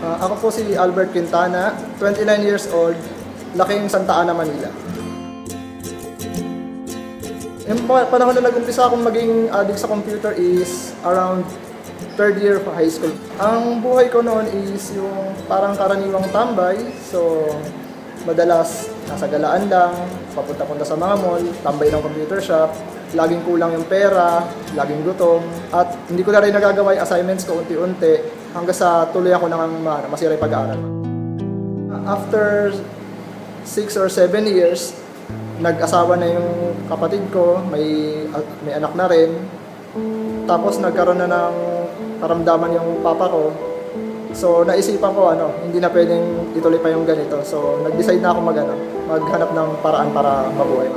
Ako po si Albert Quintana, 29 years old, laking Santa Ana, Manila. Yung panahon na nag-umpisa akong maging addict sa computer is around third year of high school. Ang buhay ko noon is yung parang karaniwang tambay. So, madalas nasa galaan lang, papunta-punta sa mga mall, tambay ng computer shop, laging kulang yung pera, laging gutom, at hindi ko na rin nagagawa yung assignments ko unti-unti hanggang sa tuloy ako nang masira yung pag-aaral. After 6 or 7 years, nag-asawa na yung kapatid ko, may anak na rin. Tapos nagkaroon na ng karamdaman yung papa ko. So naisipan ko hindi na pwedeng ituloy pa yung ganito. So nag-decide na ako maghanap ng paraan para mabuhay.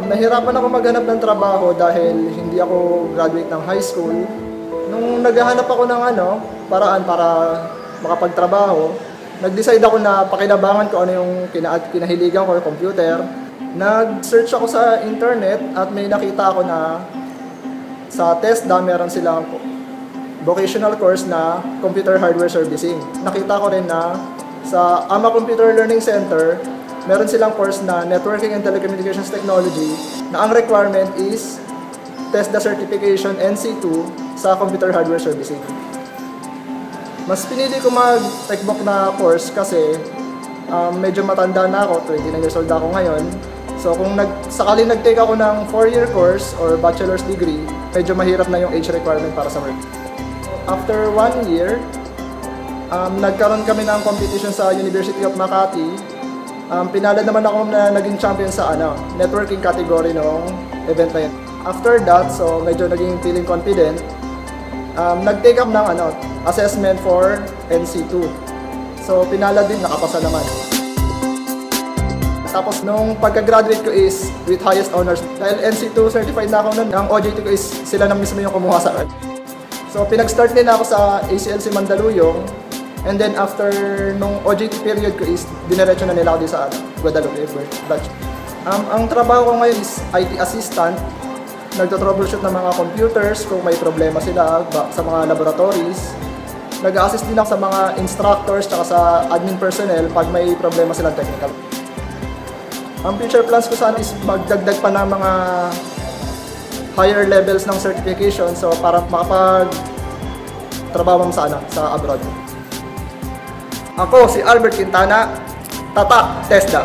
Nahirapan ako maghanap ng trabaho dahil hindi ako graduate ng high school. Nung naghahanap ako ng paraan para makapagtrabaho, nag-decide ako na pakinabangan ko ano yung kinahiligan ko, yung computer. Nag-search ako sa internet at may nakita ako na sa TESDA meron silang vocational course na computer hardware servicing. Nakita ko rin na sa AMA Computer Learning Center, meron silang course na Networking and Telecommunications Technology na ang requirement is TESDA certification NC2 sa computer hardware servicing. Mas pinili ko mag-techbook na course kasi medyo matanda na ako, 29 years old ako ngayon. So kung sakaling nag-take ako ng 4-year course or bachelor's degree, medyo mahirap na yung age requirement para sa work. After 1 year, nagkaroon kami ng competition sa University of Makati. Pinalad naman ako na naging champion sa networking category noong event na yun. After that, so medyo naging feeling confident, nag-take up ng assessment for NC2. So pinalad din, nakapasa naman. Tapos nung pagka-graduate ko is with highest honors. Dahil NC2 certified na ako nun, ang OJT ko is sila na mismo yung kumuha sa akin. So pinag-start din ako sa ACLC Mandaluyong. And then after nung OJT period ko is dinerecho na nila ako din sa Guadalupe, Dutch. Ang trabaho ko ngayon is IT assistant. Nagto-troubleshoot ng mga computers kung may problema sila sa mga laboratories. Nag-assist din ako sa mga instructors at sa admin personnel pag may problema silang technical. Ang future plans ko sana is magdagdag pa ng mga higher levels ng certification so para makapag-trabaho sa abroad. Ako si Albert Quintana, Tatak TESDA.